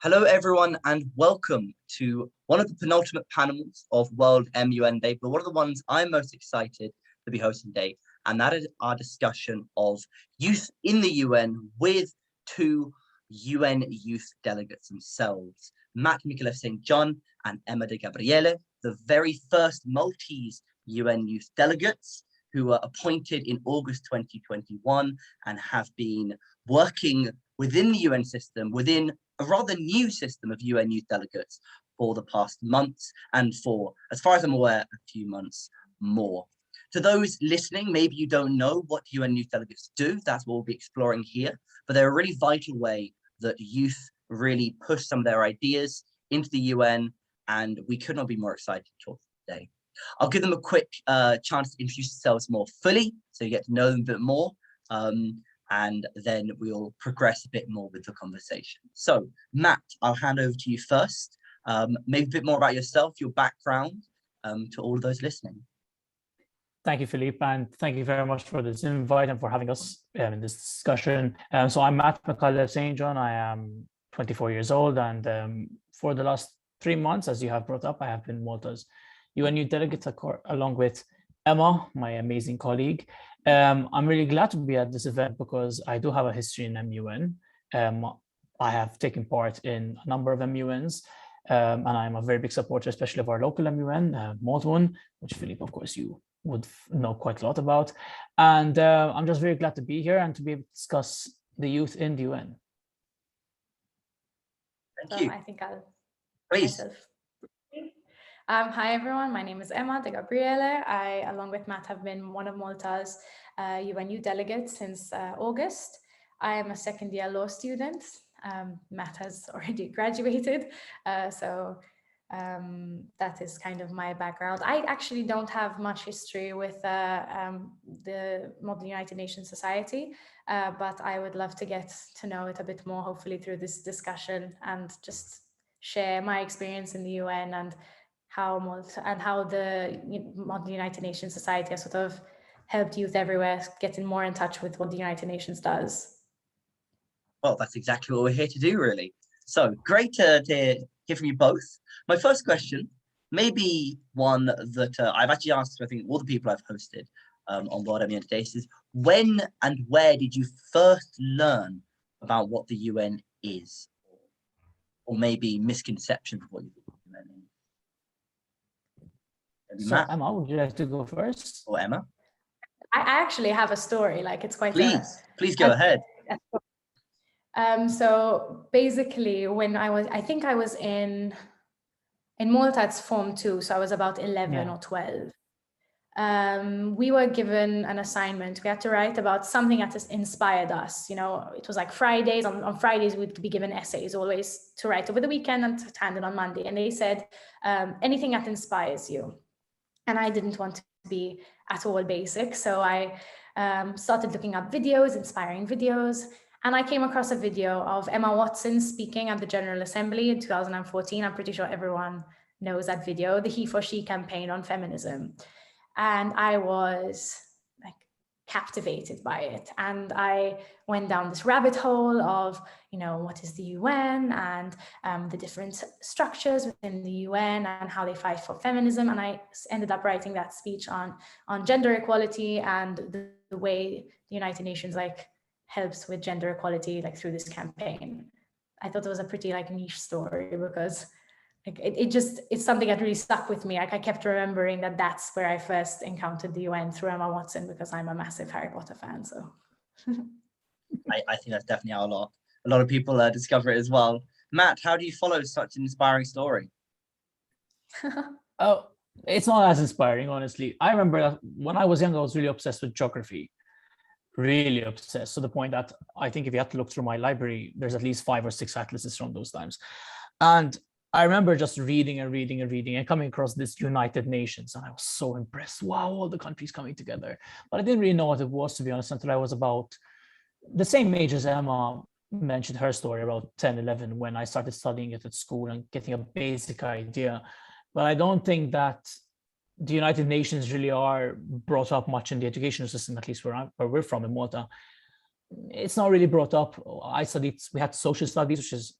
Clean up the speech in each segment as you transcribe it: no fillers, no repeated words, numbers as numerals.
Hello, everyone, and welcome to one of the penultimate panels of World MUN Day, but one of the ones I'm most excited to be hosting today, and that is our discussion of youth in the UN with two UN Youth Delegates themselves, Micallef St. John and Emma de Gabriele, the very first Maltese UN Youth Delegates who were appointed in August 2021 and have been working within the UN system, within a rather new system of UN Youth Delegates for the past months, and for, as far as I'm aware, a few months more. To those listening, maybe you don't know what UN Youth Delegates do. That's what we'll be exploring here, but they're a really vital way that youth really push some of their ideas into the UN, and we could not be more excited to talk today. I'll give them a quick chance to introduce themselves more fully, so you get to know them a bit more, and then we'll progress a bit more with the conversation. So, Matt, I'll hand over to you first. Maybe a bit more about yourself, your background, to all of those listening. Thank you, Philippe, and thank you very much for this invite and for having us in this discussion. So I'm Matt Micallef St. John. I am 24 years old, and for the last 3 months, as you have brought up, I have been Malta's UN Youth Delegate along with Emma, my amazing colleague. I'm really glad to be at this event because I do have a history in MUN. I have taken part in a number of MUNs, and I'm a very big supporter, especially of our local MUN, Malta, which Philippe, of course, you would know quite a lot about. And I'm just very glad to be here and to be able to discuss the youth in the UN. Thank you. I think I'll Please. Hi, everyone. My name is Emma de Gabriele. I, along with Matt, have been one of Malta's UN Youth Delegates since August. I am a second-year law student. Matt has already graduated, so that is kind of my background. I actually don't have much history with the Model United Nations Society, but I would love to get to know it a bit more, hopefully through this discussion, and just share my experience in the UN and how the Model United Nations Society has sort of helped youth everywhere getting more in touch with what the United Nations does. Well, that's exactly what we're here to do, really. So great to hear from you both. My first question, maybe one that I've actually asked, I think, all the people I've hosted on World MUN Days is, when and where did you first learn about what the UN is? Or maybe misconceptions of what the UN is? So, Matt? Emma, would you like to go first? Or Emma? I actually have a story, like it's quite Please go ahead. So basically, when I think I was in Malta, it's Form 2, so I was about 11 or 12. We were given an assignment. We had to write about something that has inspired us. You know, it was like Fridays. On Fridays, we'd be given essays always to write over the weekend and to hand it on Monday. And they said, anything that inspires you. And I didn't want to be at all basic. So I started looking up videos, inspiring videos. And I came across a video of Emma Watson speaking at the General Assembly in 2014. I'm pretty sure everyone knows that video, the He for She campaign on feminism. And I was like captivated by it. And I went down this rabbit hole of, you know, what is the UN and the different structures within the UN and how they fight for feminism. And I ended up writing that speech on gender equality and the way the United Nations helps with gender equality through this campaign. I thought it was a pretty niche story because it's something that really stuck with me. I kept remembering that that's where I first encountered the UN, through Emma Watson, because I'm a massive Harry Potter fan. So I think that's definitely how a lot of people discover it as well. Matt, how do you follow such an inspiring story? Oh, it's not as inspiring, honestly. I remember that when I was young, I was really obsessed with geography. Really obsessed, to the point that I think if you have to look through my library, there's at least 5 or 6 atlases from those times. And I remember just reading and coming across this United Nations, and I was so impressed. Wow, all the countries coming together. But I didn't really know what it was, to be honest, until I was about the same age as Emma mentioned her story, about 10, 11, when I started studying it at school and getting a basic idea. But I don't think that the United Nations really are brought up much in the educational system, at least where we're from in Malta. It's not really brought up. We had social studies, which is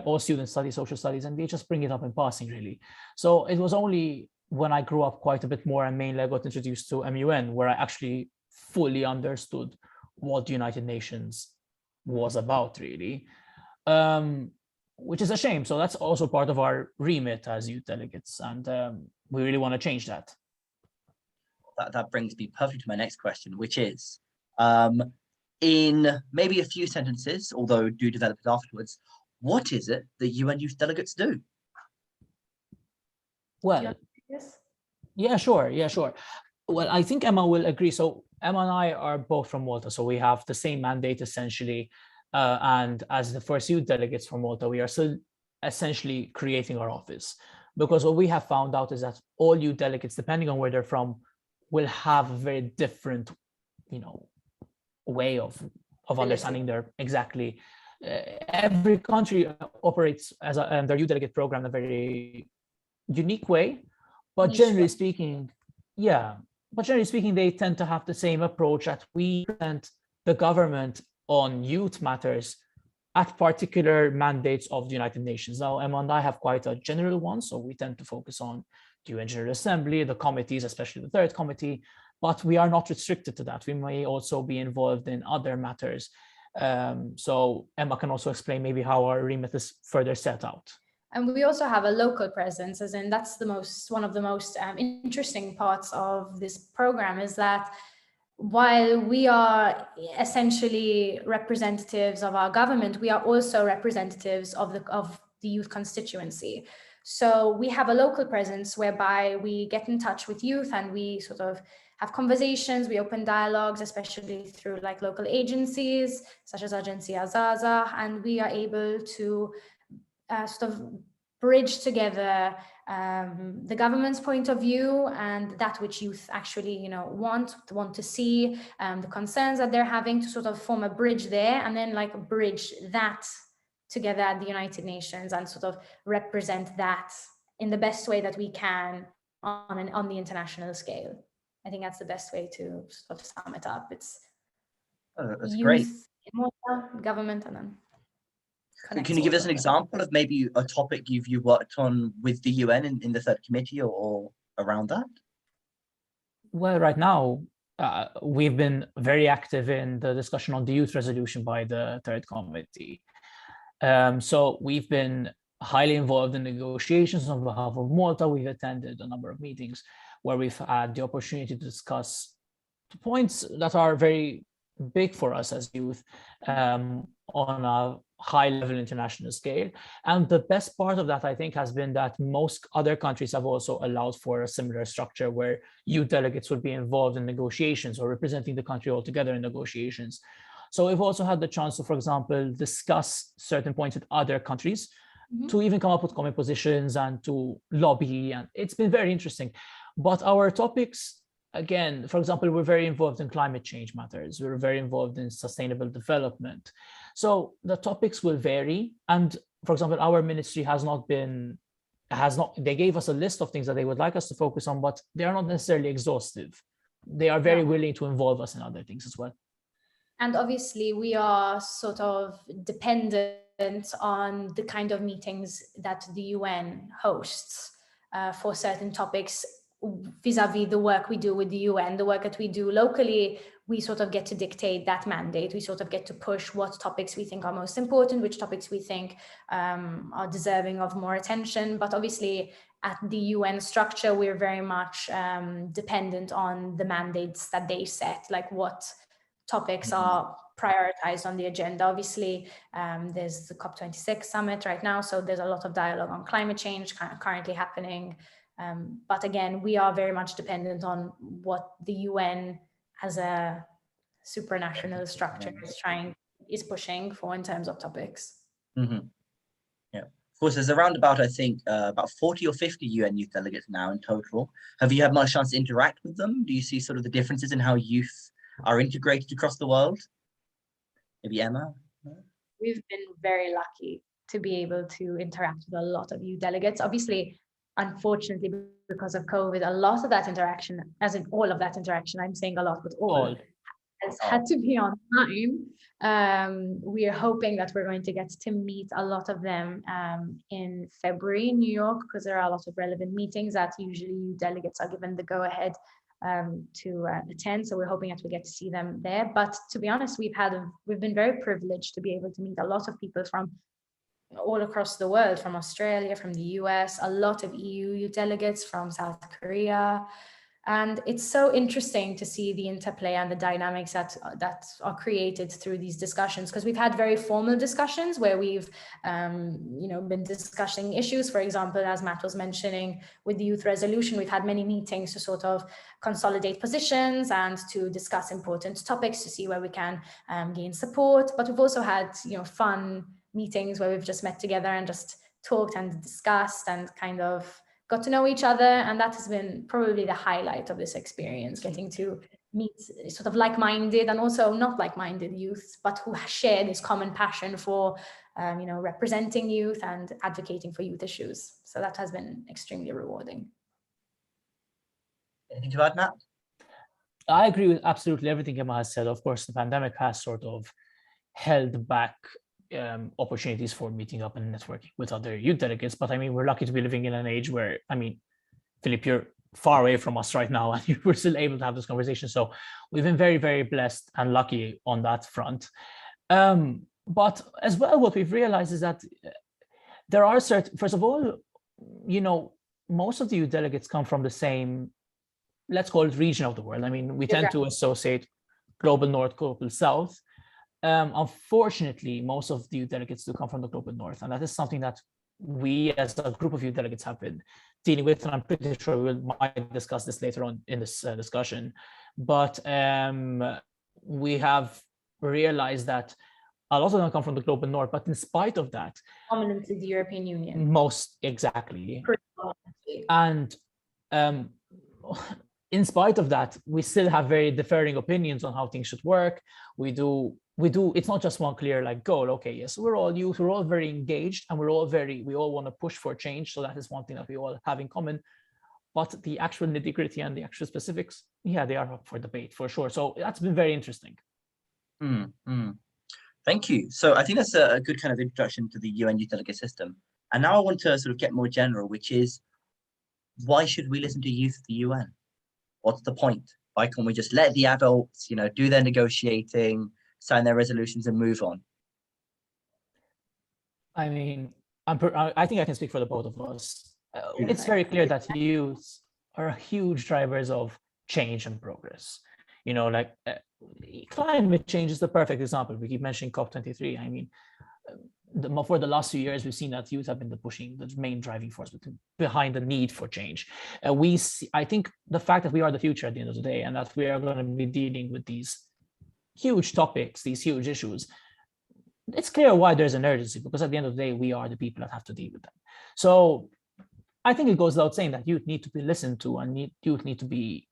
all students study social studies, and they just bring it up in passing, really. So it was only when I grew up quite a bit more and mainly I got introduced to MUN where I actually fully understood what the United Nations was about, really, which is a shame. So that's also part of our remit as youth delegates, and we really want to change that. That brings me perfectly to my next question, which is, in maybe a few sentences, although do develop it afterwards, what is it that UN Youth Delegates do? Well, yeah, sure. Well, I think Emma will agree. So Emma and I are both from Malta, so we have the same mandate essentially. And as the first youth delegates from Malta, we are still essentially creating our office, because what we have found out is that all youth delegates, depending on where they're from, will have a very different, way of understanding their exactly. Every country operates as their youth delegate program in a very unique way, but generally speaking, they tend to have the same approach that we present the government on youth matters at particular mandates of the United Nations. Now, Emma and I have quite a general one, so we tend to focus on the UN General Assembly, the committees, especially the third committee, but we are not restricted to that. We may also be involved in other matters. So Emma can also explain maybe how our remit is further set out. And we also have a local presence, as in that's one of the most interesting parts of this program, is that while we are essentially representatives of our government, we are also representatives of the youth constituency. So we have a local presence whereby we get in touch with youth and we sort of have conversations, we open dialogues, especially through like local agencies such as Agencia Zaza, and we are able to sort of bridge together the government's point of view and that which youth actually, want to see, the concerns that they're having, to sort of form a bridge there, and then like bridge that together at the United Nations and sort of represent that in the best way that we can on the international scale. I think that's the best way to sort of sum it up. It's that's youth, great. Government, and then can you give us an example of maybe a topic you've worked on with the UN in the third committee or around that? Well, right now, we've been very active in the discussion on the youth resolution by the third committee. So we've been highly involved in negotiations on behalf of Malta. We've attended a number of meetings where we've had the opportunity to discuss the points that are very big for us as youth on a high-level international scale. And the best part of that, I think, has been that most other countries have also allowed for a similar structure where youth delegates would be involved in negotiations or representing the country altogether in negotiations. So we've also had the chance to, for example, discuss certain points with other countries, to even come up with common positions and to lobby. And it's been very interesting. But our topics, again, for example, we're very involved in climate change matters. We're very involved in sustainable development. So the topics will vary. And for example, our ministry they gave us a list of things that they would like us to focus on, but they are not necessarily exhaustive. They are very willing to involve us in other things as well. And obviously we are sort of dependent on the kind of meetings that the UN hosts for certain topics vis-a-vis the work we do with the UN. The work that we do locally, we sort of get to dictate that mandate. We sort of get to push what topics we think are most important, which topics we think are deserving of more attention. But obviously at the UN structure, we're very much dependent on the mandates that they set, like what topics are prioritized on the agenda. Obviously, there's the COP26 summit right now, so there's a lot of dialogue on climate change currently happening. But again, we are very much dependent on what the UN as a supranational structure is pushing for in terms of topics. Yeah, of course, there's around about, I think, about 40 or 50 UN youth delegates now in total. Have you had much chance to interact with them? Do you see sort of the differences in how youth are integrated across the world? Maybe Emma? We've been very lucky to be able to interact with a lot of youth delegates. Obviously, unfortunately, because of COVID, a lot of that interaction, as in all of that interaction, I'm saying a lot, but all, Yes, had to be online. We are hoping that we're going to get to meet a lot of them in February in New York, because there are a lot of relevant meetings that usually delegates are given the go-ahead to attend. So we're hoping that we get to see them there. But to be honest, we've been very privileged to be able to meet a lot of people from all across the world, from Australia, from the US, a lot of EU delegates from South Korea. And it's so interesting to see the interplay and the dynamics that are created through these discussions, because we've had very formal discussions where we've been discussing issues. For example, as Matt was mentioning, with the youth resolution, we've had many meetings to sort of consolidate positions and to discuss important topics to see where we can gain support. But we've also had fun meetings where we've just met together and just talked and discussed and kind of got to know each other. And that has been probably the highlight of this experience, getting to meet sort of like-minded and also not like-minded youth, but who share this common passion for representing youth and advocating for youth issues. So that has been extremely rewarding. Anything to add, Matt? I agree with absolutely everything Emma has said. Of course, the pandemic has sort of held back opportunities for meeting up and networking with other youth delegates. But I mean, we're lucky to be living in an age where, I mean, Philip, you're far away from us right now and you were still able to have this conversation. So we've been very, very blessed and lucky on that front. But as well, what we've realized is that there are certain, first of all, most of the youth delegates come from the same, let's call it, region of the world. I mean, we tend to associate global north, global south. Unfortunately, most of the youth delegates do come from the global north, and that is something that we as a group of youth delegates have been dealing with, and I'm pretty sure we might discuss this later on in this discussion. But we have realized that a lot of them come from the global north, but in spite of that, prominently the European Union. Most exactly. And in spite of that, we still have very differing opinions on how things should work. We do, it's not just one clear goal. Okay, yes, we're all youth, we're all very engaged, and we all want to push for change. So that is one thing that we all have in common. But the actual nitty-gritty and the actual specifics, yeah, they are up for debate for sure. So that's been very interesting. Thank you. So I think that's a good kind of introduction to the UN Youth Delegate system. And now I want to sort of get more general, which is, why should we listen to youth at the UN? What's the point? Why can't we just let the adults, do their negotiating, sign their resolutions and move on? I mean, I think I can speak for the both of us. It's very clear that youth are huge drivers of change and progress. Climate change is the perfect example. We keep mentioning COP23. I mean, for the last few years, we've seen that youth have been the main driving force behind the need for change. I think the fact that we are the future at the end of the day, and that we are going to be dealing with these huge topics, these huge issues, it's clear why there's an urgency, because at the end of the day, we are the people that have to deal with them. So I think it goes without saying that youth need to be listened to, and youth need to be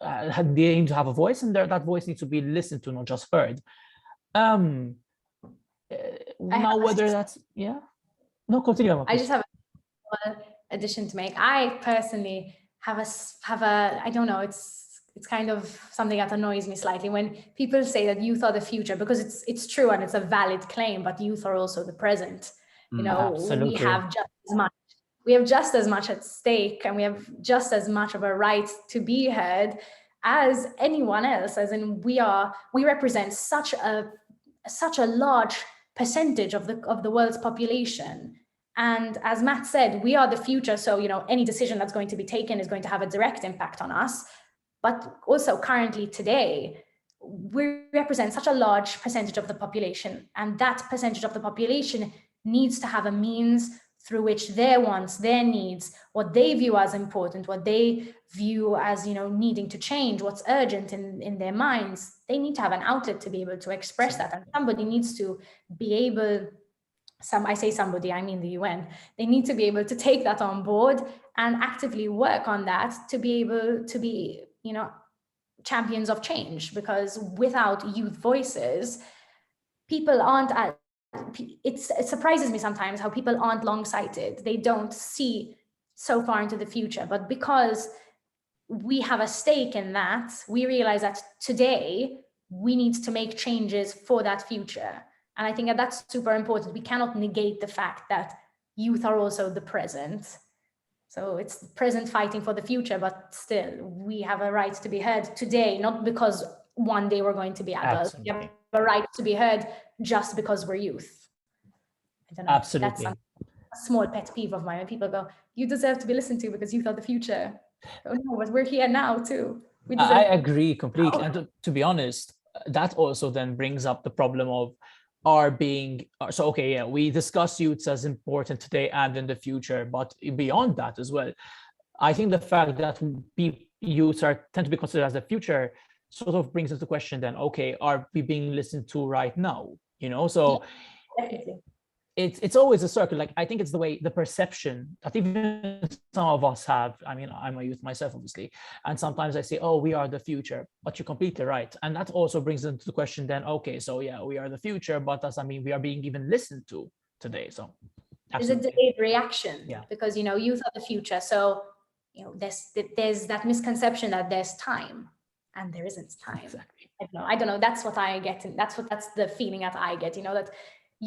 they need to have a voice, and that voice needs to be listened to, not just heard. Now, whether that's continue. I just have an addition to make. I personally have a I don't know, it's kind of something that annoys me slightly when people say that youth are the future, because it's true and it's a valid claim, but youth are also the present. Absolutely. We have just as much at stake, and we have just as much of a right to be heard as anyone else, as in we represent such a large percentage of the world's population. And as Matt said, we are the future. So, any decision that's going to be taken is going to have a direct impact on us. But also currently today, we represent such a large percentage of the population. And that percentage of the population needs to have a means through which their wants, their needs, what they view as important, what they view as, needing to change, what's urgent in their minds, they need to have an outlet to be able to express that. And somebody needs to be able, I say somebody, I mean the UN, they need to be able to take that on board and actively work on that to be able to be, champions of change. Because without youth voices, people aren't it surprises me sometimes how people aren't long-sighted. They don't see so far into the future, but because we have a stake in that, we realize that today we need to make changes for that future. And I think that that's super important. We cannot negate the fact that youth are also the present. So it's the present fighting for the future, but still we have a right to be heard today, not because one day we're going to be adults. Absolutely. We have a right to be heard just because we're youth. I don't know. Absolutely. That's a small pet peeve of mine when people go, you deserve to be listened to because youth are the future. Oh no, but we're here now too. I agree completely. And to be honest, that also then brings up the problem of we discuss youths as important today and in the future, but beyond that as well, I think the fact that youths tend to be considered as the future sort of brings into question then, okay, are we being listened to right now? So definitely. It's always a circle. Like, I think it's the way, the perception that even some of us have. I mean, I'm a youth myself, obviously, and sometimes I say, oh, we are the future, but you're completely right. And that also brings into the question then, okay, so yeah, we are the future, but does that mean we are being even listened to today? So absolutely. There's a delayed reaction, yeah, because youth are the future. So there's that misconception that there's time, and there isn't time. Exactly. I don't know. That's what I get, and that's the feeling that I get. That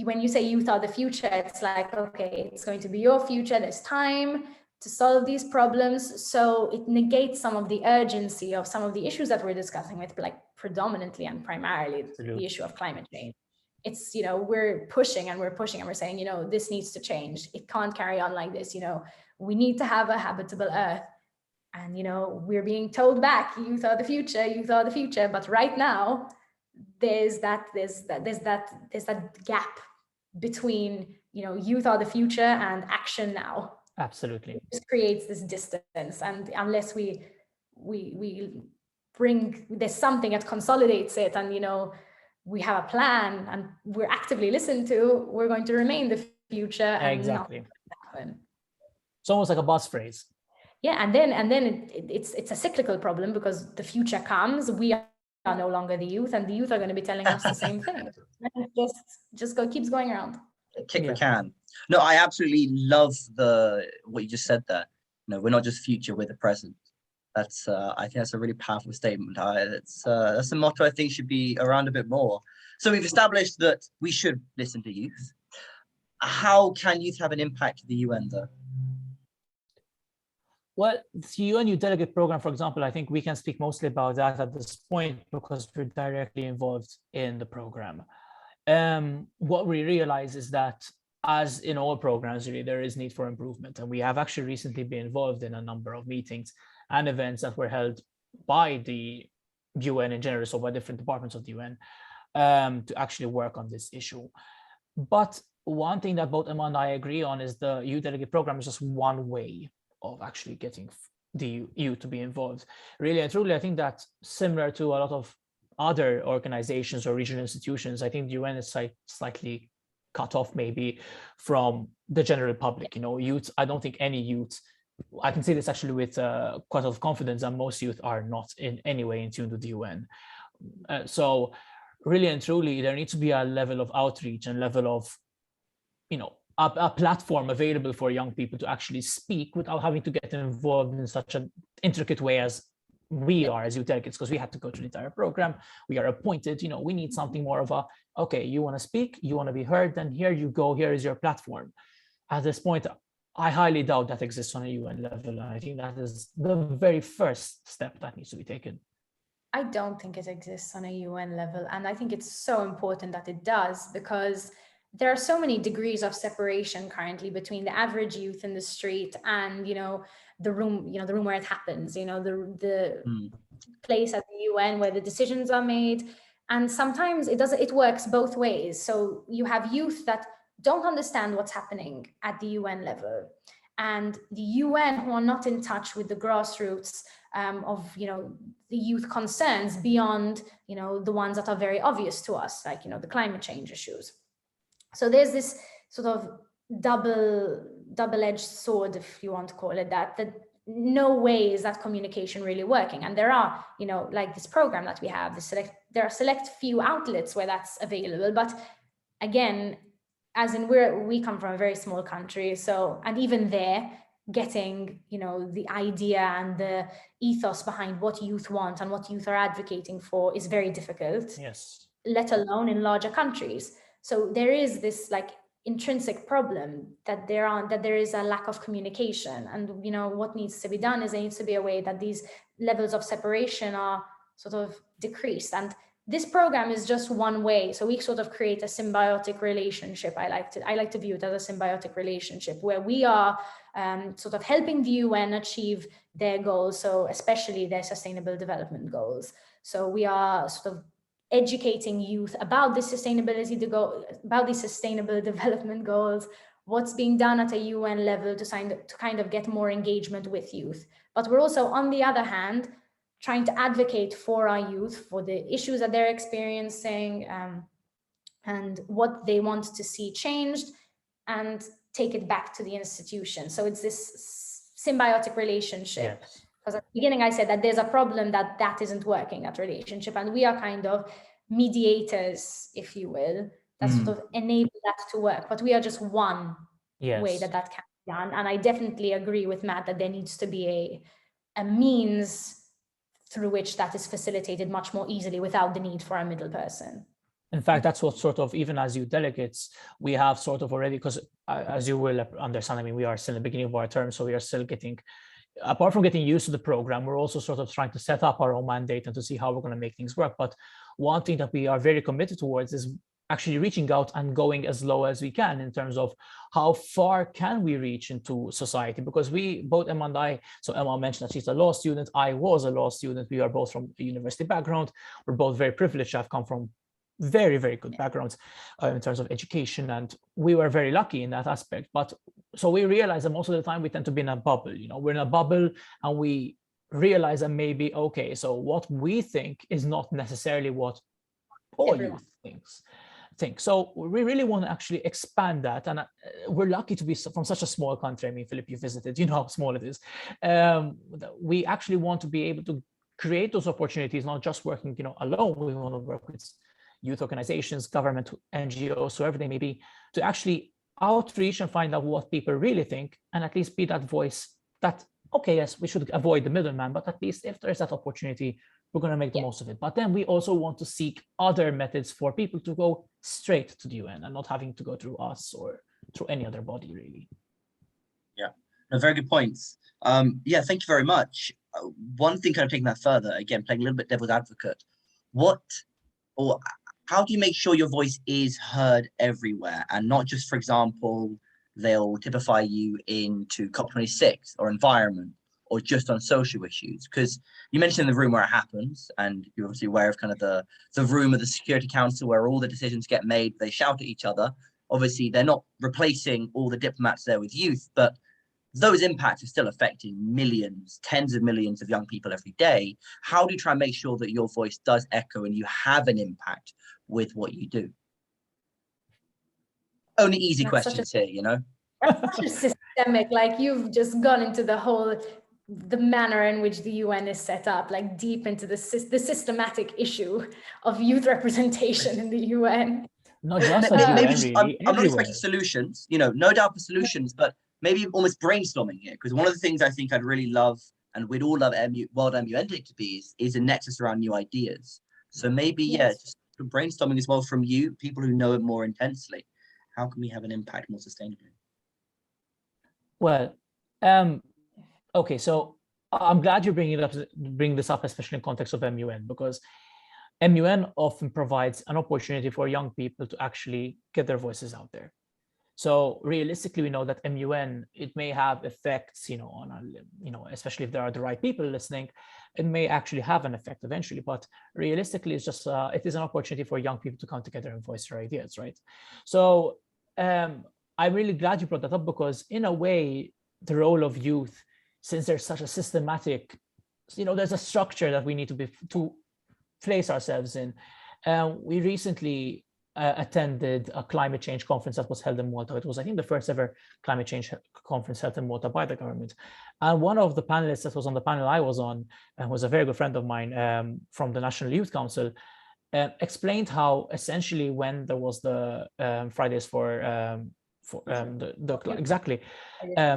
when you say youth are the future, it's like, okay, it's going to be your future. There's time to solve these problems. So it negates some of the urgency of some of the issues that we're discussing with, like predominantly and primarily the issue of climate change. It's, we're pushing and we're saying, this needs to change. It can't carry on like this. We need to have a habitable earth. And, we're being told back, youth are the future, youth are the future. But right now, there's that gap between, youth are the future and action now. Absolutely. It just creates this distance. And unless we bring, there's something that consolidates it, and, we have a plan and we're actively listened to, we're going to remain the future. And exactly. Not happen. It's almost like a buzz phrase. Yeah, and then it's a cyclical problem, because the future comes, we are no longer the youth, and the youth are going to be telling us the same thing. And it just keeps going around. Kick the can. No, I absolutely love what you just said there. No, we're not just future, we're the present. That's I think that's a really powerful statement. That's a motto I think should be around a bit more. So we've established that we should listen to youth. How can youth have an impact at the UN though? Well, the UN Youth Delegate program, for example, I think we can speak mostly about that at this point because we're directly involved in the program. What we realize is that, as in all programs, really, there is need for improvement. And we have actually recently been involved in a number of meetings and events that were held by the UN in general, so by different departments of the UN, to actually work on this issue. But one thing that both Emma and I agree on is the Youth Delegate program is just one way of actually getting the youth to be involved. Really and truly, I think that similar to a lot of other organizations or regional institutions, I think the UN is slightly cut off maybe from the general public. Youth, I don't think any youth, I can say this actually with quite a lot of confidence, that most youth are not in any way in tune with the UN. So really and truly, there needs to be a level of outreach and level of, a platform available for young people to actually speak without having to get involved in such an intricate way as we are as youth delegates, because we have to go through the entire program. We are appointed, we need something more of okay, you want to speak, you want to be heard, then here you go, here is your platform. At this point, I highly doubt that exists on a UN level. And I think that is the very first step that needs to be taken. I don't think it exists on a UN level. And I think it's so important that it does, because there are so many degrees of separation currently between the average youth in the street and, the room where it happens, the place at the UN where the decisions are made. And sometimes it works both ways. So you have youth that don't understand what's happening at the UN level, and the UN who are not in touch with the grassroots of, the youth concerns beyond, the ones that are very obvious to us, like, the climate change issues. So there's this sort of double-edged sword, if you want to call it that no way is that communication really working. And there are, like this program that we have, there are select few outlets where that's available. But again, as in we come from a very small country, so, and even there, getting, the idea and the ethos behind what youth want and what youth are advocating for is very difficult. Yes. Let alone in larger countries. So there is this like intrinsic problem that there is a lack of communication, and what needs to be done is there needs to be a way that these levels of separation are sort of decreased. And this program is just one way. So we sort of create a symbiotic relationship. I like to view it as a symbiotic relationship where we are sort of helping the UN achieve their goals, so especially their sustainable development goals. So we are sort of educating youth about the about these sustainable development goals, what's being done at a UN level to kind of get more engagement with youth. But we're also, on the other hand, trying to advocate for our youth, for the issues that they're experiencing, and what they want to see changed, and take it back to the institution. So it's this symbiotic relationship. Yes. Because at the beginning I said that there's a problem that isn't working, that relationship, and we are kind of mediators, if you will, that sort of enable that to work. But we are just one way that can be done. And I definitely agree with Matt that there needs to be a means through which that is facilitated much more easily without the need for a middle person. In fact, that's what sort of, even as youth delegates, we have sort of already, because as you will understand, I mean, we are still in the beginning of our term, so we are still getting, apart from getting used to the program, we're also sort of trying to set up our own mandate and to see how we're going to make things work. But one thing that we are very committed towards is actually reaching out and going as low as we can in terms of how far can we reach into society, because we, both Emma and I, so Emma mentioned that she's a law student, I was a law student, we are both from a university background, we're both very privileged, I've come from very, very good backgrounds in terms of education, and we were very lucky in that aspect. But so we realize that most of the time we tend to be in a bubble, we're in a bubble, and we realize that maybe, okay, so what we think is not necessarily what all youth think. So we really want to actually expand that, and we're lucky to be from such a small country. I mean, Philip, you visited, you know how small it is. We actually want to be able to create those opportunities, not just working, alone. We want to work with youth organizations, government, NGOs, whoever they may be, to actually outreach and find out what people really think, and at least be that voice that, okay, yes, we should avoid the middleman, but at least if there's that opportunity, we're going to make the most of it. But then we also want to seek other methods for people to go straight to the UN and not having to go through us or through any other body, really. Yeah, no, very good points. Yeah, thank you very much. One thing kind of taking that further, again, playing a little bit devil's advocate, how do you make sure your voice is heard everywhere, and not just, for example, they'll typify you into COP26 or environment or just on social issues? Because you mentioned the room where it happens, and you're obviously aware of kind of the room of the Security Council where all the decisions get made, they shout at each other. Obviously, they're not replacing all the diplomats there with youth, but those impacts are still affecting millions, tens of millions of young people every day. How do you try and make sure that your voice does echo and you have an impact with what you do? Only easy questions here, That's such a systemic, like you've just gone into the manner in which the UN is set up, like deep into the systematic issue of youth representation in the UN. Not just maybe I'm not expecting solutions, no doubt for solutions, but maybe almost brainstorming here, because one of the things I think I'd really love, and we'd all love World MUN Day to be, is a nexus around new ideas. So maybe, just brainstorming as well from you, people who know it more intensely. How can we have an impact more sustainably? Well, okay, so I'm glad you bring this up, especially in context of MUN, because MUN often provides an opportunity for young people to actually get their voices out there. So realistically, we know that MUN, it may have effects, on especially if there are the right people listening, it may actually have an effect eventually. But realistically, it's just it is an opportunity for young people to come together and voice their ideas, right? So I'm really glad you brought that up, because in a way, the role of youth, since there's such a systematic, there's a structure that we need to place ourselves in. We recently attended a climate change conference that was held in Malta. It was, I think, the first ever climate change conference held in Malta by the government. And one of the panelists that was on the panel I was on, was a very good friend of mine from the National Youth Council, explained how essentially when there was the Fridays for the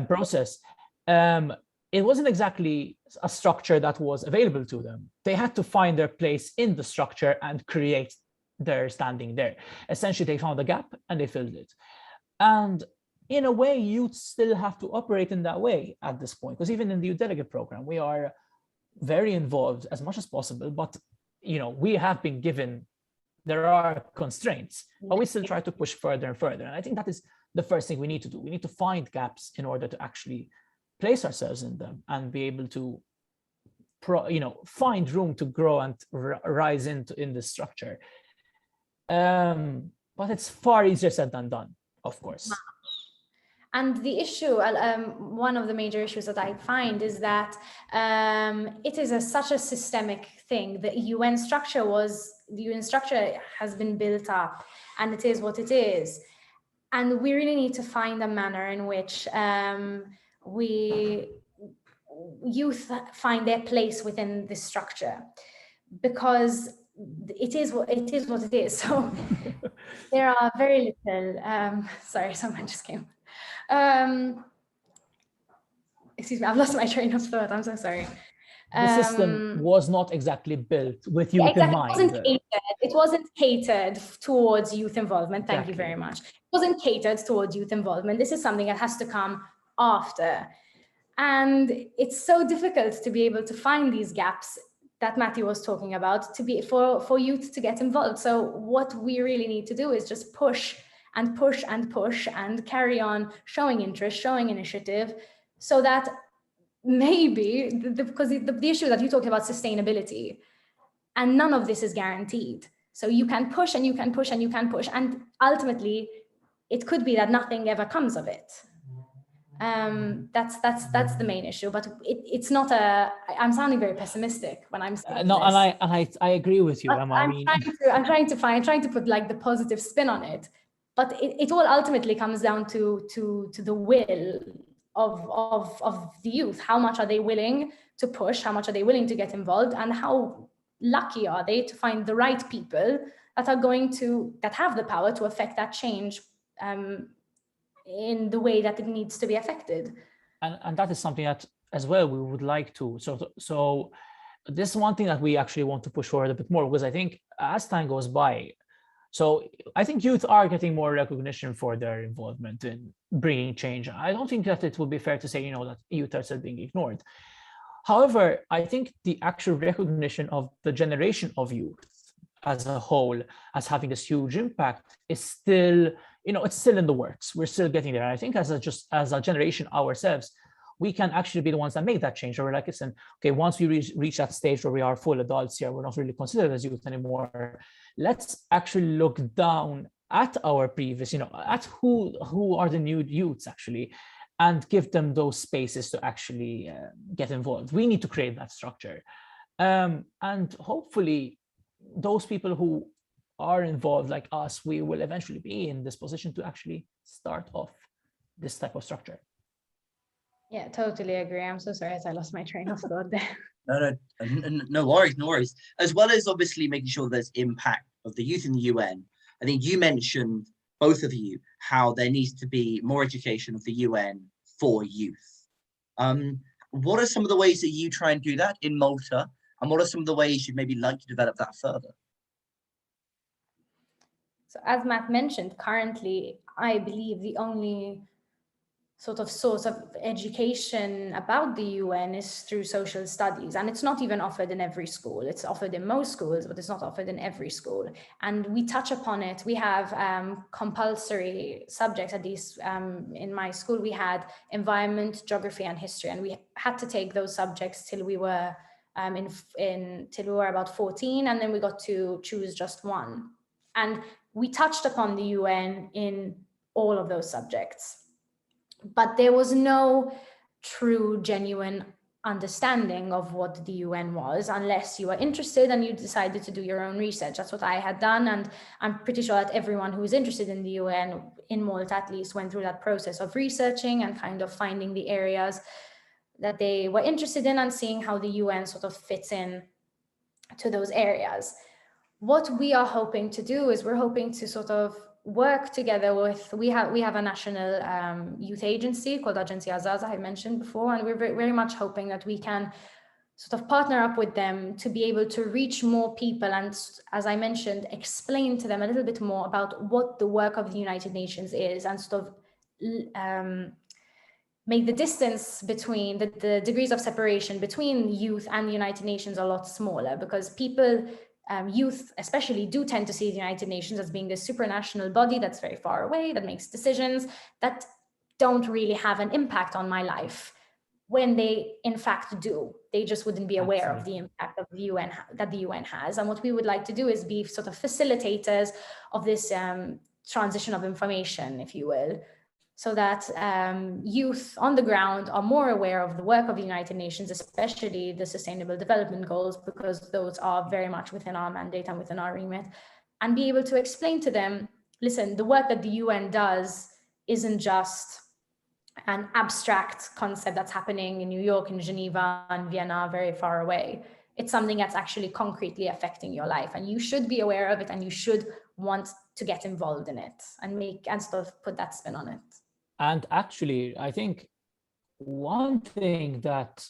process, it wasn't exactly a structure that was available to them. They had to find their place in the structure and create their standing there. Essentially, they found a gap and they filled it. And in a way, youth still have to operate in that way at this point, because even in the youth delegate program, we are very involved as much as possible, but we have been given, there are constraints, but we still try to push further and further. And I think that is the first thing we need to do. We need to find gaps in order to actually place ourselves in them and be able to find room to grow and rise in this structure. But it's far easier said than done, of course. And the issue, one of the major issues that I find is that it is such a systemic thing. The UN structure has been built up, and it is what it is. And we really need to find a manner in which youth find their place within this structure, because it is what it is. So there are very little. Sorry, someone just came. Excuse me, I've lost my train of thought. I'm so sorry. The system was not exactly built with youth in mind. It wasn't catered towards youth involvement. Thank you very much. It wasn't catered towards youth involvement. This is something that has to come after. And it's so difficult to be able to find these gaps that Matthew was talking about, for youth to get involved. So what we really need to do is just push and push and push and carry on showing interest, showing initiative, so that maybe, because the issue that you talked about, sustainability, and none of this is guaranteed. So you can push and you can push and you can push, and ultimately it could be that nothing ever comes of it. That's the main issue, but it's not I'm sounding very pessimistic when I'm saying no, this. and I agree with you, Emma. I'm trying to put like the positive spin on it, but it all ultimately comes down to the will of the youth. How much are they willing to push? How much are they willing to get involved? And how lucky are they to find the right people that have the power to affect that change in the way that it needs to be affected. And that is something that as well we would like to. So this is one thing that we actually want to push forward a bit more, because I think as time goes by, so I think youth are getting more recognition for their involvement in bringing change. I don't think that it would be fair to say, that youth are still being ignored. However, I think the actual recognition of the generation of youth as a whole as having this huge impact is still, it's still in the works. We're still getting there. And I think as a generation ourselves, we can actually be the ones that make that change. Or we're like, listen, okay, once we reach that stage where we are full adults here, we're not really considered as youth anymore. Let's actually look down at our previous, at who are the new youths actually, and give them those spaces to actually get involved. We need to create that structure. And hopefully those people who are involved like us, we will eventually be in this position to actually start off this type of structure. Yeah, totally agree. I'm so sorry I lost my train of thought there. No worries. As well as obviously making sure there's impact of the youth in the UN, I think you mentioned, both of you, how there needs to be more education of the UN for youth. What are some of the ways that you try and do that in Malta? And what are some of the ways you'd maybe like to develop that further? So as Matt mentioned, currently, I believe the only sort of source of education about the UN is through social studies. And it's not even offered in every school. It's offered in most schools, but it's not offered in every school. And we touch upon it. We have compulsory subjects, at least in my school, we had environment, geography, and history. And we had to take those subjects till we were till we were about 14, and then we got to choose just one. And we touched upon the UN in all of those subjects. But there was no true, genuine understanding of what the UN was, unless you were interested and you decided to do your own research. That's what I had done. And I'm pretty sure that everyone who was interested in the UN, in Malta at least, went through that process of researching and kind of finding the areas that they were interested in and seeing how the UN sort of fits in to those areas. What we are hoping to do is we're hoping to sort of work together with, we have a national youth agency called Agency Azaza, I mentioned before, and we're very much hoping that we can sort of partner up with them to be able to reach more people and, as I mentioned, explain to them a little bit more about what the work of the United Nations is, and sort of make the distance between the degrees of separation between youth and the United Nations a lot smaller, because people, youth especially, do tend to see the United Nations as being this supranational body that's very far away, that makes decisions that don't really have an impact on my life, when they in fact do. They just wouldn't be aware of the impact of the UN that the UN has. And what we would like to do is be sort of facilitators of this transition of information, if you will, so that youth on the ground are more aware of the work of the United Nations, especially the Sustainable Development Goals, because those are very much within our mandate and within our remit, and be able to explain to them, listen, the work that the UN does isn't just an abstract concept that's happening in New York, in Geneva, and Vienna, very far away. It's something that's actually concretely affecting your life, and you should be aware of it, and you should want to get involved in it and sort of put that spin on it. And actually, I think one thing that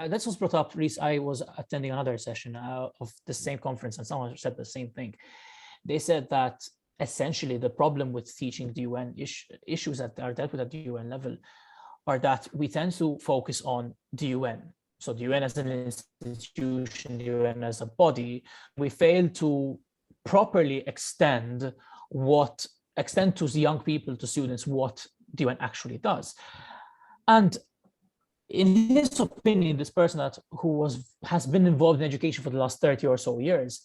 this was brought up recently. I was attending another session of the same conference, and someone said the same thing. They said that essentially the problem with teaching the UN issues that are dealt with at the UN level are that we tend to focus on the UN. So the UN as an institution, the UN as a body, we fail to properly extend to the young people, to students, what the UN actually does. And in his opinion, this person who has been involved in education for the last 30 or so years,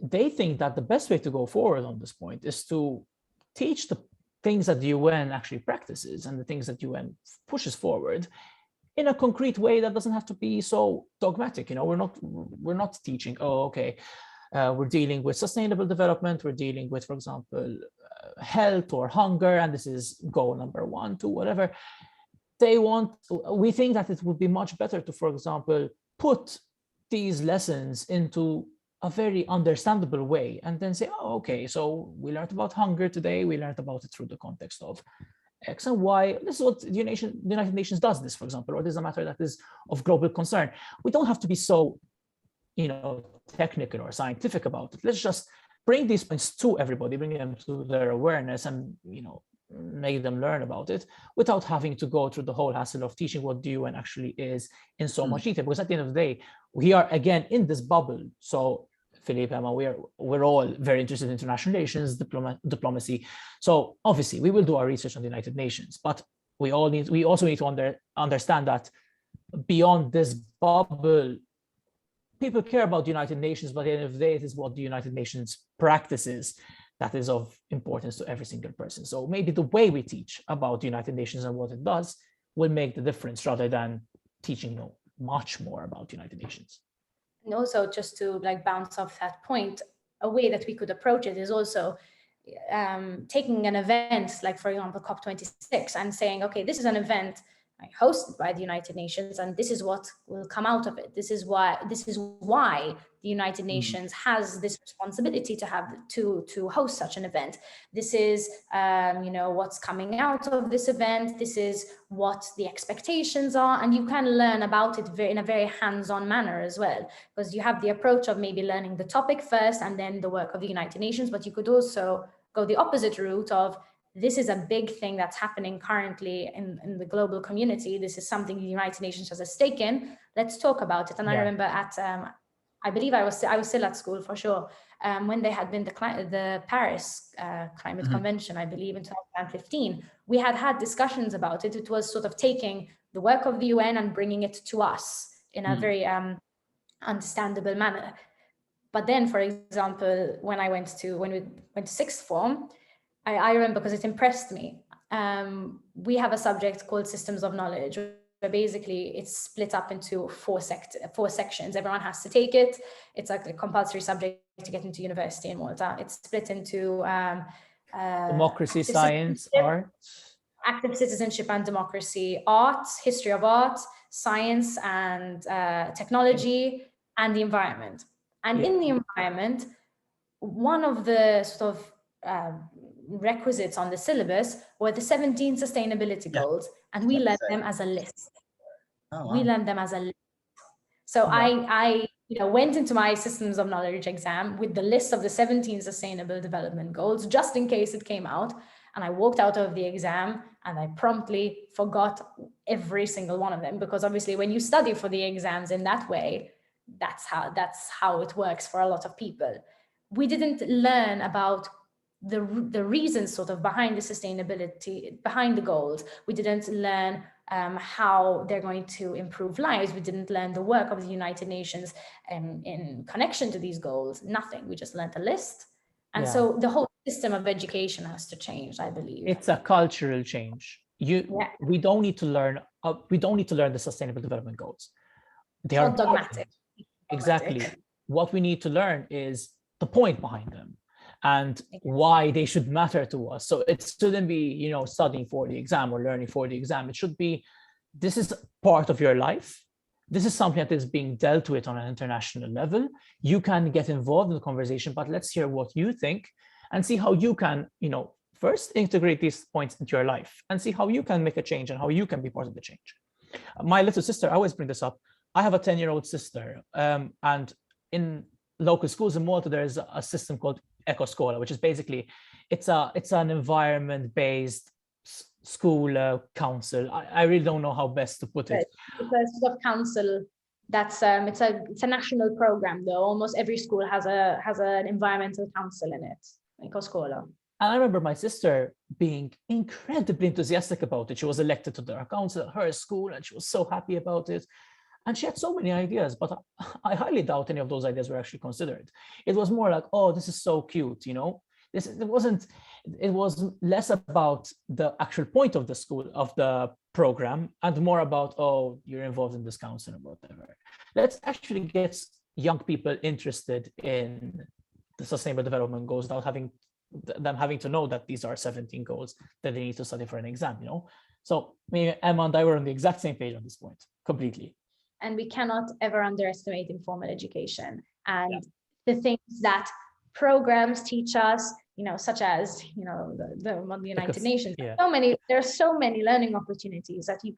they think that the best way to go forward on this point is to teach the things that the UN actually practices and the things that the UN pushes forward in a concrete way that doesn't have to be so dogmatic. You know, we're not teaching, oh, okay, we're dealing with sustainable development, we're dealing with, for example, health or hunger, and this is goal number 1, 2, whatever. We think that it would be much better to, for example, put these lessons into a very understandable way, and then say, oh, okay, so we learned about hunger today, we learned about it through the context of X and Y. This is what the United Nations does this, for example, or this is a matter that is of global concern. We don't have to be so, technical or scientific about it. Let's just bring these points to everybody, bring them to their awareness, and, make them learn about it without having to go through the whole hassle of teaching what the UN actually is in so much detail. Because at the end of the day, we are again in this bubble. So Philippe, Emma, we're all very interested in international relations, diplomacy. So obviously we will do our research on the United Nations, but we also need to understand that beyond this bubble, people care about the United Nations, but at the end of the day, it is what the United Nations practices that is of importance to every single person. So maybe the way we teach about the United Nations and what it does will make the difference, rather than teaching much more about the United Nations. And also, just to bounce off that point, a way that we could approach it is also taking an event like, for example, COP26, and saying, okay, this is an event hosted by the United Nations, and this is what will come out of it. This is why the United Nations has this responsibility to host such an event. This is what's coming out of this event. This is what the expectations are, and you can learn about it in a very hands-on manner as well, because you have the approach of maybe learning the topic first and then the work of the United Nations, but you could also go the opposite route of, this is a big thing that's happening currently in the global community. This is something the United Nations has a stake in. Let's talk about it. And I remember I believe I was still at school for sure, when they had been the Paris Climate Convention, I believe in 2015, we had discussions about it. It was sort of taking the work of the UN and bringing it to us in a very understandable manner. But then, for example, when we went to sixth form, I remember, because it impressed me. We have a subject called Systems of Knowledge, where basically it's split up into four sections. Everyone has to take it. It's like a compulsory subject to get into university in Malta. It's split into democracy, science, art, active citizenship and democracy, art, history of art, science and technology, and the environment. And in the environment, one of the sort of requisites on the syllabus were the 17 sustainability goals, and we learned them as a list. Oh, wow. We learned them as a list. So I went into my systems of knowledge exam with the list of the 17 sustainable development goals, just in case it came out. And I walked out of the exam and I promptly forgot every single one of them, because obviously when you study for the exams in that way, that's how it works for a lot of people. We didn't learn about the reasons sort of behind the sustainability, behind the goals. We didn't learn how they're going to improve lives. We didn't learn the work of the United Nations in connection to these goals. Nothing. We just learned a list. And so the whole system of education has to change, I believe. It's a cultural change. We don't need to learn. We don't need to learn the Sustainable Development Goals. They are dogmatic. Exactly. What we need to learn is the point behind them and why they should matter to us. So it shouldn't be, studying for the exam or learning for the exam. It should be, this is part of your life. This is something that is being dealt with on an international level. You can get involved in the conversation, but let's hear what you think and see how you can, first integrate these points into your life and see how you can make a change and how you can be part of the change. My little sister, I always bring this up. I have a 10-year-old sister, and in local schools in Malta, there is a system called Ecoscola, which is basically, it's an environment-based school council. I really don't know how best to put it. It's a sort of council that's it's a national program though. Almost every school has an environmental council in it, Ecoscola. And I remember my sister being incredibly enthusiastic about it. She was elected to the council at her school, and she was so happy about it. And she had so many ideas, but I highly doubt any of those ideas were actually considered. It was more like, oh, this is so cute, It was less about the actual point of the school, of the program, and more about, oh, you're involved in this council or whatever. Let's actually get young people interested in the Sustainable Development Goals without having to know that these are 17 goals that they need to study for an exam, So maybe Emma and I were on the exact same page on this point, completely. And we cannot ever underestimate informal education and the things that programs teach us, such as, the United Nations. There are so many learning opportunities that you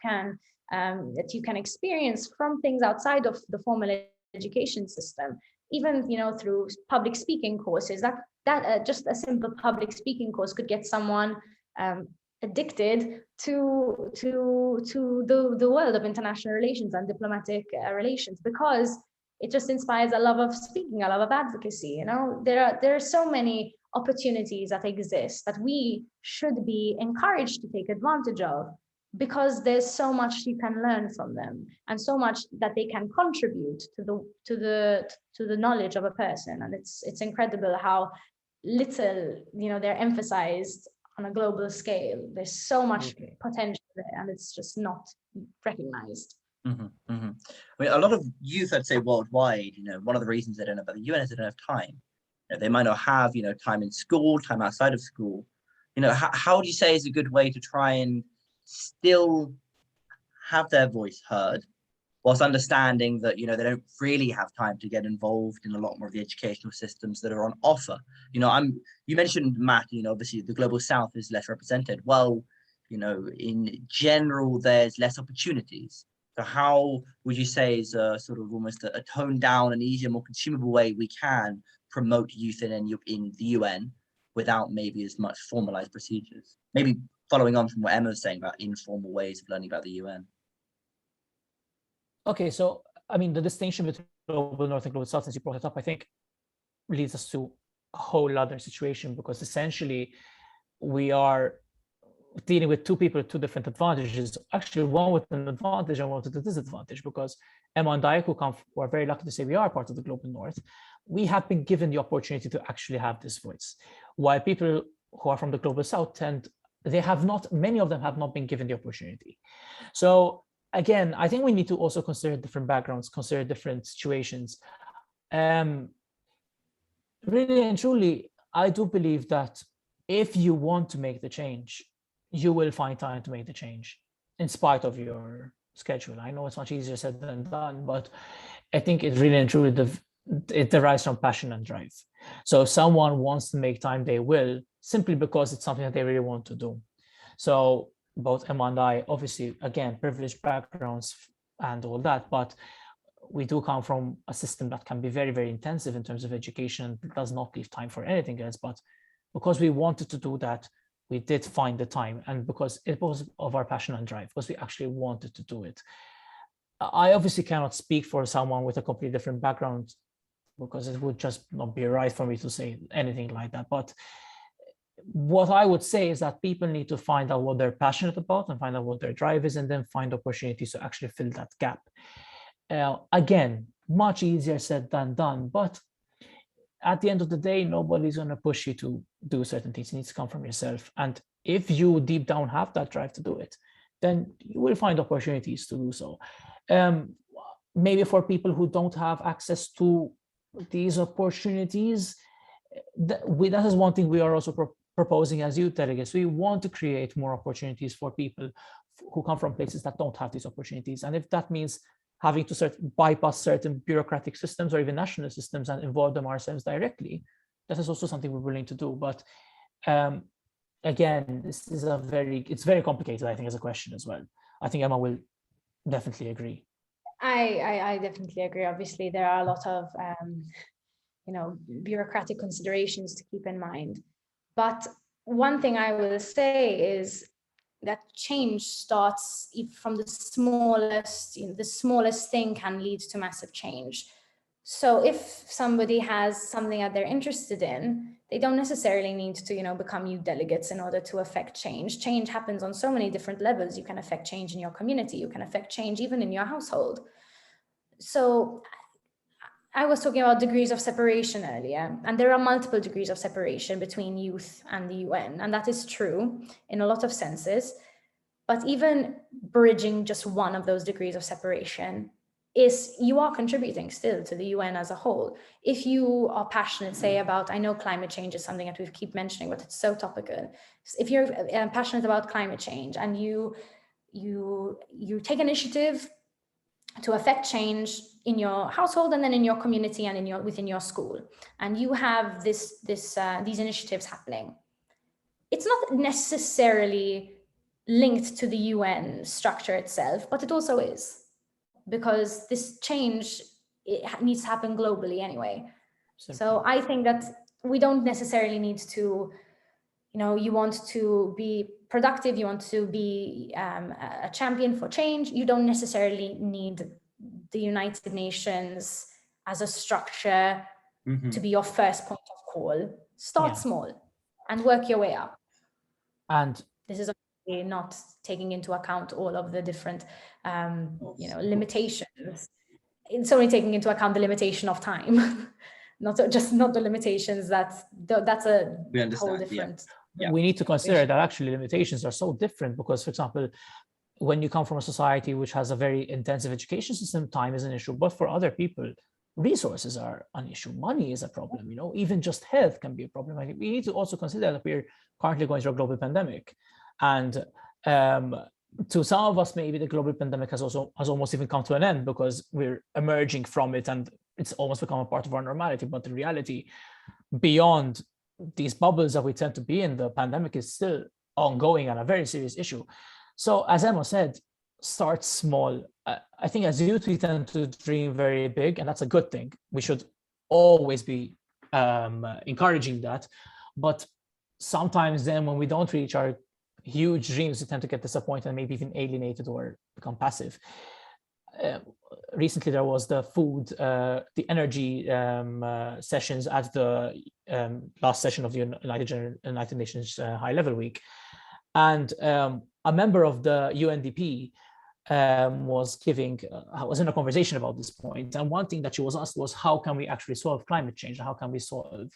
can experience from things outside of the formal education system, even, through public speaking courses. That just a simple public speaking course could get someone addicted to the world of international relations and diplomatic relations, because it just inspires a love of speaking, a love of advocacy. There are so many opportunities that exist that we should be encouraged to take advantage of, because there's so much you can learn from them and so much that they can contribute to the knowledge of a person. And it's incredible how little they're emphasized on a global scale. There's so much potential there, and it's just not recognized. I mean, a lot of youth, I'd say worldwide, one of the reasons they don't know about the UN is they don't have time. They might not have, time in school, time outside of school. How do you say is a good way to try and still have their voice heard, whilst understanding that, they don't really have time to get involved in a lot more of the educational systems that are on offer? You mentioned, Matt, obviously the Global South is less represented. Well, in general, there's less opportunities. So how would you say is a sort of almost a toned down and easier, more consumable way we can promote youth in the UN without maybe as much formalized procedures? Maybe following on from what Emma was saying about informal ways of learning about the UN. Okay, so I mean, the distinction between global north and global south, since you brought it up, I think leads us to a whole other situation, because essentially we are dealing with two people with two different advantages, actually one with an advantage and one with a disadvantage, because Emma and I, who are very lucky to say we are part of the global north, we have been given the opportunity to actually have this voice, while people who are from the global south many of them have not been given the opportunity. So again, I think we need to also consider different backgrounds, consider different situations. Really and truly, I do believe that if you want to make the change, you will find time to make the change in spite of your schedule. I know it's much easier said than done, but I think it's really and truly it derives from passion and drive. So if someone wants to make time, they will, simply because it's something that they really want to do. So both Emma and I, obviously, again, privileged backgrounds and all that, but we do come from a system that can be very, very intensive in terms of education, does not leave time for anything else. But because we wanted to do that, we did find the time, and because it was of our passion and drive, because we actually wanted to do it. I obviously cannot speak for someone with a completely different background, because it would just not be right for me to say anything like that. But what I would say is that people need to find out what they're passionate about and find out what their drive is, and then find opportunities to actually fill that gap. Again, much easier said than done, but at the end of the day, nobody's going to push you to do certain things. It needs to come from yourself. And if you deep down have that drive to do it, then you will find opportunities to do so. Maybe for people who don't have access to these opportunities, that is one thing we are also proposing as youth delegates. We want to create more opportunities for people who come from places that don't have these opportunities. And if that means having to bypass certain bureaucratic systems or even national systems and involve them ourselves directly, that is also something we're willing to do. But again, this is it's very complicated, I think, as a question as well. I think Emma will definitely agree. I definitely agree. Obviously, there are a lot of bureaucratic considerations to keep in mind. But one thing I will say is that change starts from the smallest. The smallest thing can lead to massive change. So if somebody has something that they're interested in, they don't necessarily need to, become youth delegates in order to affect change. Change happens on so many different levels. You can affect change in your community. You can affect change even in your household. So I was talking about degrees of separation earlier, and there are multiple degrees of separation between youth and the UN, and that is true in a lot of senses. But even bridging just one of those degrees of separation is you are contributing still to the UN as a whole. If you are passionate, say, about, I know climate change is something that we keep mentioning, but it's so topical. If you're passionate about climate change and you take initiative to affect change in your household and then in your community and within your school, and you have these initiatives happening, it's not necessarily linked to the UN structure itself, but it also is, because this change, it needs to happen globally anyway. Simply. So I think that we don't necessarily need to, you want to be productive, you want to be a champion for change, you don't necessarily need the United Nations as a structure to be your first point of call. Start small and work your way up. And this is not taking into account all of the different limitations. It's only taking into account the limitation of time, not the limitations that's a whole different. We need to consider that actually limitations are so different, because, for example, when you come from a society which has a very intensive education system, time is an issue. But for other people, resources are an issue. Money is a problem. Even just health can be a problem. We need to also consider that we're currently going through a global pandemic, and to some of us, maybe the global pandemic has almost even come to an end, because we're emerging from it and it's almost become a part of our normality. But the reality, beyond these bubbles that we tend to be in, the pandemic is still ongoing and a very serious issue. So as Emma said, start small. I think as youth, we tend to dream very big, and that's a good thing. We should always be encouraging that. But sometimes then when we don't reach our huge dreams, we tend to get disappointed and maybe even alienated or become passive. Recently, there was the energy sessions at the last session of the United Nations High Level Week. And a member of the UNDP was in a conversation about this point. And one thing that she was asked was, how can we actually solve climate change? How can we solve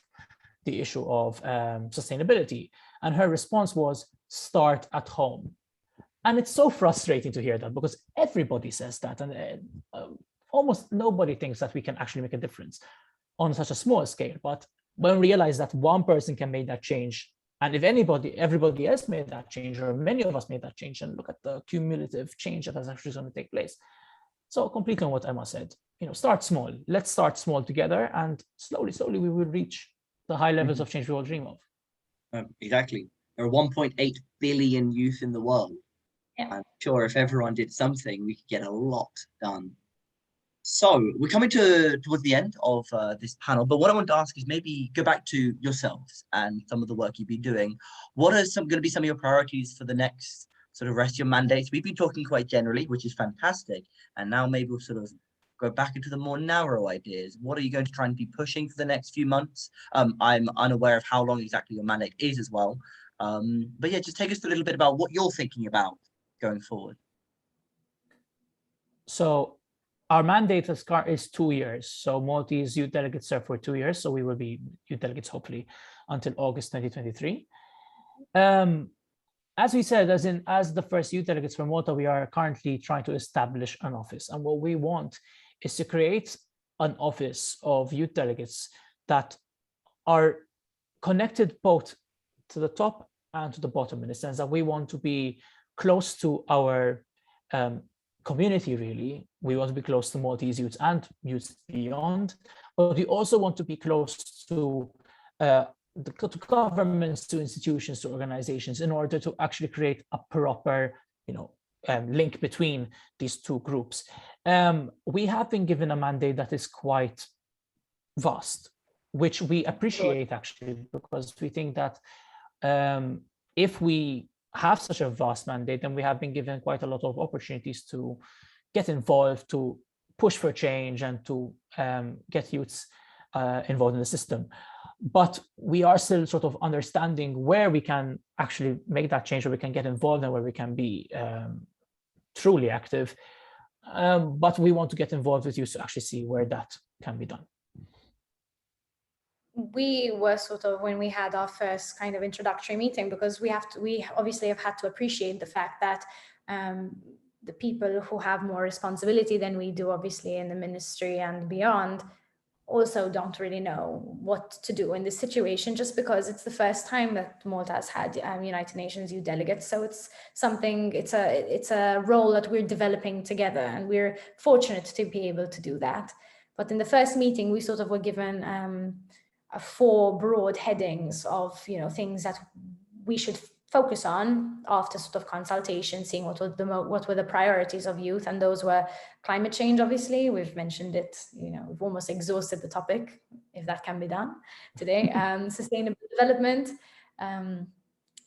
the issue of sustainability? And her response was, start at home. And it's so frustrating to hear that, because everybody says that, and almost nobody thinks that we can actually make a difference on such a small scale. But when we realize that one person can make that change, and if everybody else made that change, or many of us made that change, and look at the cumulative change that is actually going to take place, So completely on what Emma said, start small. Let's start small together, and slowly we will reach the high levels of change we all dream of. Exactly. There are 1.8 billion youth in the world. Yeah. I'm sure if everyone did something, we could get a lot done. So we're coming towards the end of this panel, but what I want to ask is maybe go back to yourselves and some of the work you've been doing. What are going to be some of your priorities for the next sort of rest of your mandates? We've been talking quite generally, which is fantastic. And now maybe we'll sort of go back into the more narrow ideas. What are you going to try and be pushing for the next few months? I'm unaware of how long exactly your mandate is as well. But yeah, just take us through a little bit about what you're thinking about going forward. So our mandate is 2 years. So Maltese youth delegates serve for 2 years. So we will be youth delegates hopefully until August 2023. As we said, as the first youth delegates from Malta, we are currently trying to establish an office. And what we want is to create an office of youth delegates that are connected both to the top and to the bottom, in the sense that we want to be close to our community, really. We want to be close to Maltese youths and youths beyond, but we also want to be close to governments, to institutions, to organizations, in order to actually create a proper, link between these two groups. We have been given a mandate that is quite vast, which we appreciate actually, because we think that if we have such a vast mandate, then we have been given quite a lot of opportunities to get involved, to push for change, and to get youths involved in the system. But we are still sort of understanding where we can actually make that change, where we can get involved, and where we can be truly active. But we want to get involved with youth to actually see where that can be done. We were sort of, when we had our first kind of introductory meeting, because we obviously have had to appreciate the fact that the people who have more responsibility than we do, obviously in the ministry and beyond, also don't really know what to do in this situation, just because it's the first time that Malta has had United Nations Youth Delegates. So it's a role that we're developing together, and we're fortunate to be able to do that. But in the first meeting, we sort of were given 4 broad headings of things that we should focus on after sort of consultation, seeing what were the priorities of youth, and those were climate change. Obviously, we've mentioned it. We've almost exhausted the topic, if that can be done today. Sustainable development,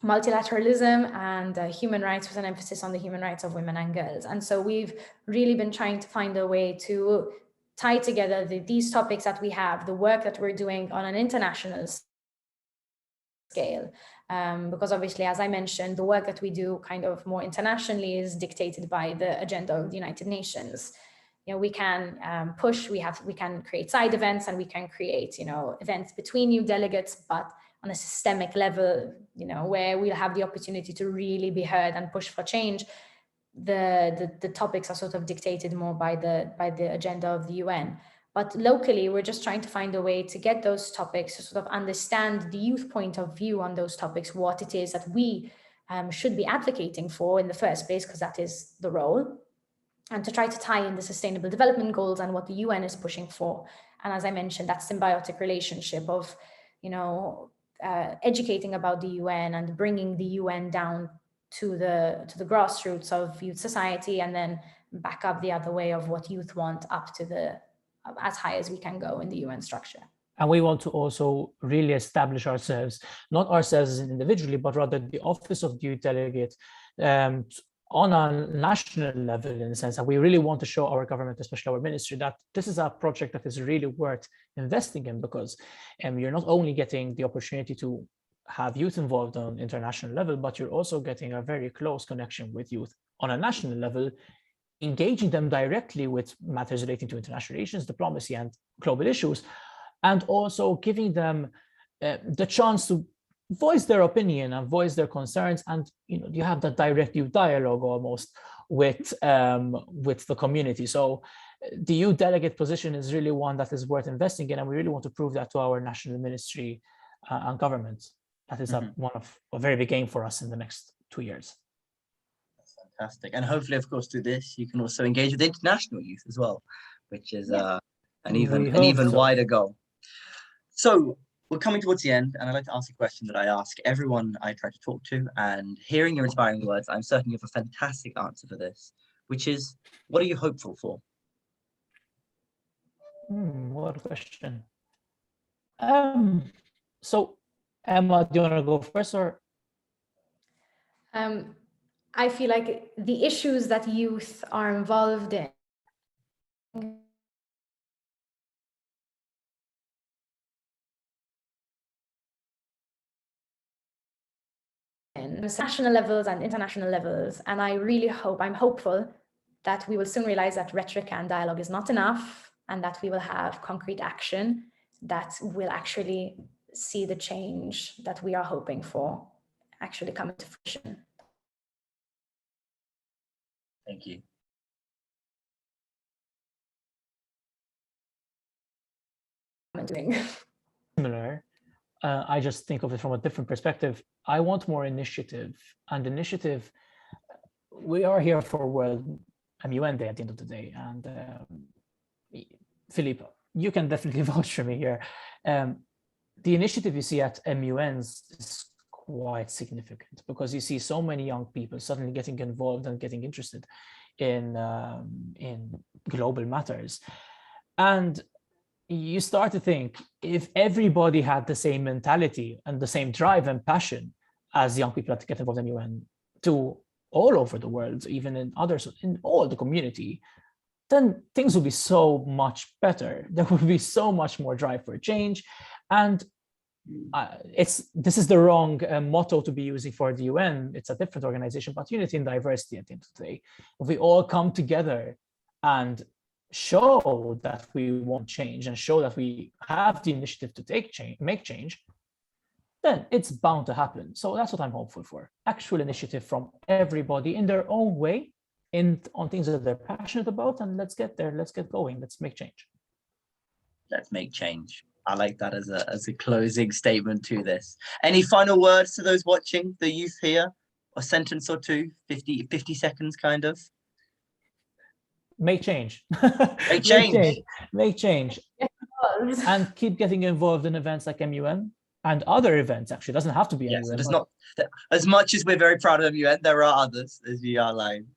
multilateralism, and human rights, with an emphasis on the human rights of women and girls. And so we've really been trying to find a way to tie together these topics that we have, the work that we're doing on an international scale, because obviously, as I mentioned, the work that we do kind of more internationally is dictated by the agenda of the United Nations. We can push, we can create side events, and we can create, events between youth delegates, but on a systemic level, where we'll have the opportunity to really be heard and push for change. The topics are sort of dictated more by the agenda of the UN. But locally, we're just trying to find a way to get those topics, to sort of understand the youth point of view on those topics, what it is that we should be advocating for in the first place, because that is the role, and to try to tie in the Sustainable Development Goals and what the UN is pushing for. And as I mentioned, that symbiotic relationship of, educating about the UN and bringing the UN down to the grassroots of youth society, and then back up the other way of what youth want up to as high as we can go in the UN structure. And we want to also really establish ourselves, not ourselves as individually, but rather the office of the youth delegate on a national level, in the sense that we really want to show our government, especially our ministry, that this is a project that is really worth investing in, because you're not only getting the opportunity to have youth involved on international level, but you're also getting a very close connection with youth on a national level, engaging them directly with matters relating to international relations, diplomacy, and global issues, and also giving them the chance to voice their opinion and voice their concerns. And you have that direct youth dialogue almost with the community. So the youth delegate position is really one that is worth investing in, and we really want to prove that to our national ministry and government. That is one of a very big aim for us in the next 2 years. That's Fantastic. And hopefully, of course, through this, you can also engage with international youth as well, which is an even wider goal. So we're coming towards the end, and I'd like to ask a question that I ask everyone I try to talk to, and hearing your inspiring words, I'm certain you have a fantastic answer for this, which is, what are you hopeful for? What a question. So Emma, do you want to go first, or? I feel like the issues that youth are involved in national levels and international levels. And I really hope, I'm hopeful that we will soon realize that rhetoric and dialogue is not enough, and that we will have concrete action that will actually see the change that we are hoping for actually come into fruition. Thank you. Similar. I just think of it from a different perspective. I want more initiative, and initiative. We are here for World MUN Day at the end of the day, and Philippe, you can definitely vouch for me here. The initiative you see at MUNs is quite significant, because you see so many young people suddenly getting involved and getting interested in global matters, and you start to think, if everybody had the same mentality and the same drive and passion as young people that get involved in UN to all over the world, even in others, in all the community, then things would be so much better. There would be so much more drive for change. And this is the wrong motto to be using for the UN. It's a different organization, but unity and diversity at the end of the day. If we all come together and show that we want change and show that we have the initiative to make change, then it's bound to happen. So that's what I'm hopeful for. Actual initiative from everybody in their own way, on things that they're passionate about, and let's get there, let's get going, let's make change. Let's make change. I like that as a closing statement to this. Any final words to those watching, the youth here? A sentence or two, 50 seconds kind of? Make change. Make change. Make change. And keep getting involved in events like MUN and other events. Actually, it doesn't have to be yes, MUN. It is not, as much as we're very proud of MUN, there are others, as you outlined.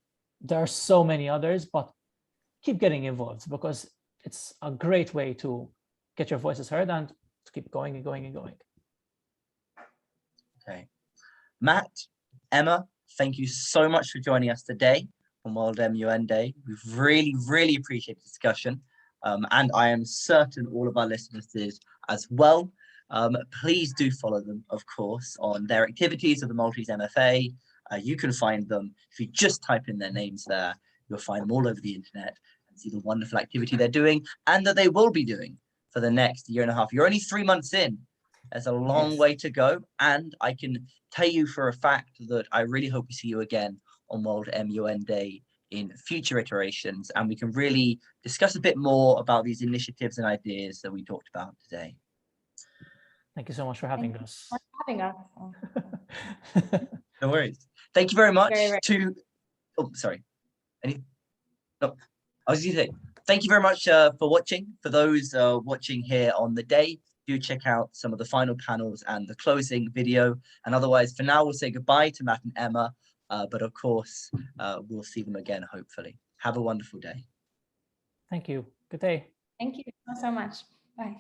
There are so many others, but keep getting involved, because it's a great way to get your voices heard and to keep going and going and going. Okay. Matt, Emma, thank you so much for joining us today on World MUN Day. We've really appreciated the discussion, and I am certain all of our listeners did as well. Please do follow them, of course, on their activities of the Maltese MFA. You can find them if you just type in their names there. You'll find them all over the internet and see the wonderful activity they're doing, and that they will be doing for the next year and a half. You're only 3 months in. There's a long way to go, and I can tell you for a fact that I really hope we see you again on World MUN Day in future iterations, and we can really discuss a bit more about these initiatives and ideas that we talked about today. Thank you so much for having us. No worries. Thank you very much to, oh, sorry. No, I was going to say, thank you very much for watching. For those watching here on the day, do check out some of the final panels and the closing video. And otherwise, for now, we'll say goodbye to Matt and Emma. But of course, we'll see them again, hopefully. Have a wonderful day. Thank you. Good day. Thank you so much. Bye.